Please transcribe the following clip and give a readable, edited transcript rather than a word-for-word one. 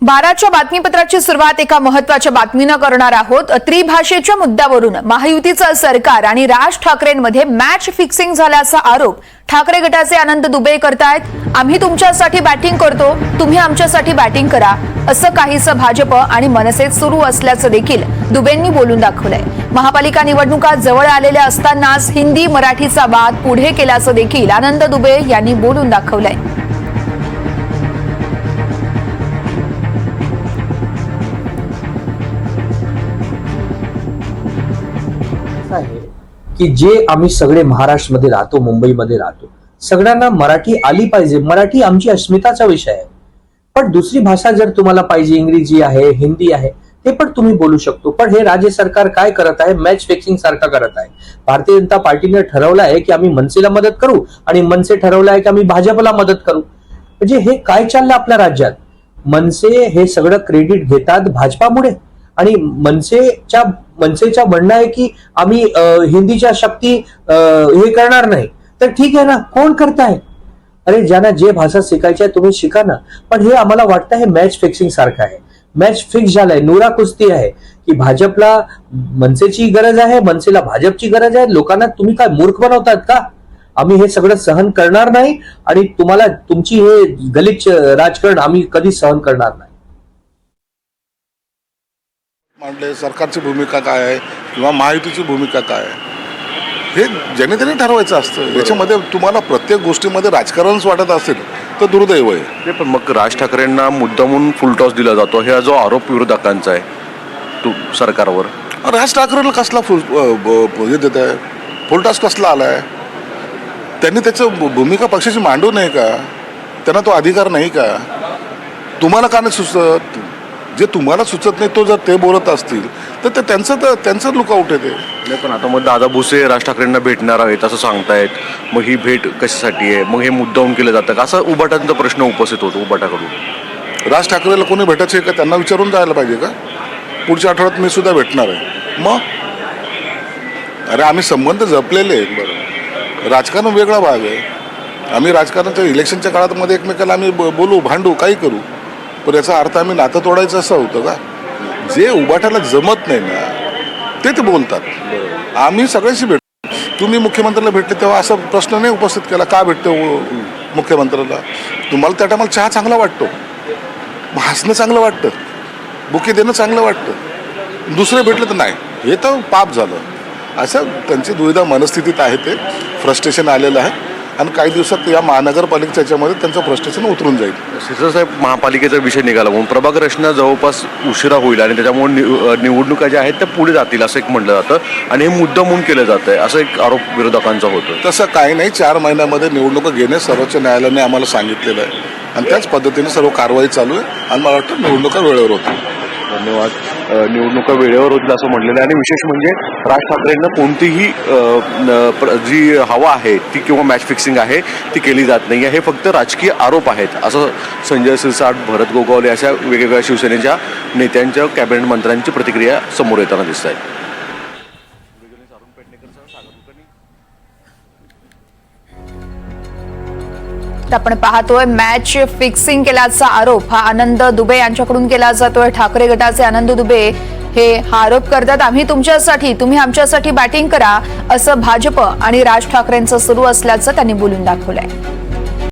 12च्या बातमीपत्राची सुरुवात एका महत्त्वाच्या बातमीनं करणार आहोत। त्रिभाषेच्या मुद्द्यावरून महायुतीचं सरकार आणि राज ठाकरेंमध्ये मॅच फिक्सिंग झाल्याचा आरोप ठाकरे गटाचे आनंद दुबे करतायत। आम्ही तुमच्यासाठी बॅटिंग करतो, तुम्ही आमच्यासाठी बॅटिंग करा, असं काहीसं भाजप आणि मनसेत सुरू असल्याचं देखील दुबेंनी बोलून दाखवलंय। महापालिका निवडणुका जवळ आलेल्या असतानाच हिंदी मराठीचा वाद पुढे केल्याचं देखील आनंद दुबे यांनी बोलून दाखवलंय। की जे आम्ही सगळे महाराष्ट्रामध्ये राहतो, मुंबईमध्ये राहतो, सगळ्यांना मराठी आली पाहिजे। मराठी आमची अस्मिताचा विषय आहे। पण दुसरी भाषा जर तुम्हाला पाहिजे, इंग्रजी आहे, हिंदी आहे, ते पण तुम्ही बोलू शकतो। पण हे राज्य सरकार काय करत आहे? मॅच फिक्सिंग सारखा करत आहे। भारतीय जनता पार्टीने ठरवलं आहे की आम्ही मनसेला मदत करू आणि मनसे ठरवलं आहे की आम्ही भाजपला मदत करू। म्हणजे हे काय चाललं आपल्या राज्यात? मनसे हे सगळं क्रेडिट घेतात भाजपामुळे आणि मनसेच्या म्हणणं आहे की आम्ही हिंदीच्या शक्ती हे करणार नाही। तर ठीक आहे ना, कोण करताय? अरे ज्यांना जे भाषा शिकायची आहे तुम्ही शिका ना। पण हे आम्हाला वाटतं हे मॅच फिक्सिंग सारखं आहे। मॅच फिक्स झालाय, नुरा कुस्ती आहे की भाजपला मनसेची गरज आहे, मनसेला भाजपची गरज आहे। लोकांना तुम्ही काय मूर्ख बनवतात का? आम्ही हे सगळं सहन करणार नाही आणि तुम्हाला तुमची हे गलिच्छ राजकारण आम्ही कधी सहन करणार नाही। मांडले सरकारची भूमिका काय आहे किंवा महायुतीची भूमिका काय आहे हे जनतेने ठरवायचं असतं। याच्यामध्ये तुम्हाला प्रत्येक गोष्टीमध्ये राजकारणच वाटत असेल तर दुर्दैव आहे। पण मग राज ठाकरेंना मुद्दामून फुलटॉस दिला जातो, हा जो आरोप विरोधकांचा आहे सरकारवर। राज ठाकरेला कसला हे देत आहे? फुलटॉस कसला आलाय? त्यांनी त्याचं भूमिका पक्षाची मांडू नये का? त्यांना तो अधिकार नाही का? तुम्हाला का नाही सुचत? जे तुम्हाला सुचत नाही तो जर ते बोलत असतील तर ते त्यांचं लुकआउट आहे ते। नाही पण आता मग दादा भुसे राज ठाकरेंना भेटणार आहेत असं सांगतायत, मग ही भेट कशासाठी आहे? मग हे मुद्दाम केलं जातं का? असा उबाटांचा प्रश्न उपस्थित होतो उबाटाकडून। राज ठाकरेला कोणी भेटायचं आहे का? त्यांना विचारून जायला पाहिजे का? पुढच्या आठवड्यात मी सुद्धा भेटणार आहे। मग अरे आम्ही संबंध जपलेले आहेत। बरं, राजकारण वेगळा भाग आहे। आम्ही राजकारणाच्या इलेक्शनच्या काळामध्ये एकमेकाला आम्ही बोलू, भांडू, काही करू, पण याचा अर्थ आम्ही नातं तोडायचं असं होतं का? जे उबाटाला जमत नाही ना ते बोलतात। आम्ही सगळ्यांशी भेटतो। तुम्ही मुख्यमंत्र्याला भेटले तेव्हा असा प्रश्न नाही उपस्थित केला का भेटतो मुख्यमंत्र्याला? तुम्हाला त्या टायमाला चहा चांगला वाटतो, हसणं चांगलं वाटतं, बुके देणं चांगलं वाटतं, दुसरे भेटले तर नाही, हे तर पाप झालं। असं त्यांची दुविधा मनस्थितीत आहे, ते फ्रस्ट्रेशन आलेलं आहे आणि काही दिवसात या महानगरपालिकेच्या याच्यामध्ये त्यांचं फ्रस्ट्रेशन उतरून जाईल। साहेब, महापालिकेचा विषय निघाला म्हणून प्रभाग रचना जवळपास उशिरा होईल आणि त्याच्यामुळे निवडणुका ज्या आहेत त्या पुढे जातील असं एक म्हटलं जातं आणि हे मुद्दामून केलं जातं आहे असं एक आरोप विरोधकांचा होतो। तसं काही नाही, 4 महिन्यामध्ये निवडणुका घेणे सर्वोच्च न्यायालयाने आम्हाला सांगितलेलं आहे आणि त्याच पद्धतीने सर्व कारवाई चालू आहे आणि मला वाटतं निवडणुका वेळेवर होतील। धन्यवाद। निवडणुका वेळेवर होतील असं म्हटलेलं आहे आणि विशेष म्हणजे राज ठाकरेंना कोणतीही जी हवा आहे ती किंवा मॅच फिक्सिंग आहे ती केली जात नाही आहे, हे फक्त राजकीय आरोप आहेत असं संजय सिरसाट, भरत गोगावले अशा वेगवेगळ्या शिवसेनेच्या नेत्यांच्या कॅबिनेट मंत्र्यांची प्रतिक्रिया समोर येताना दिसत आहेत। आपण पाहतोय मॅच फिक्सिंग केल्याचा आरोप हा आनंद दुबे यांच्याकडून केला जातोय। ठाकरे गटाचे आनंद दुबे हे हा आरोप करतात, आम्ही तुमच्यासाठी, तुम्ही आमच्यासाठी बॅटिंग करा, असं भाजप आणि राज ठाकरेंचं सुरू असल्याचं त्यांनी बोलून दाखवलंय।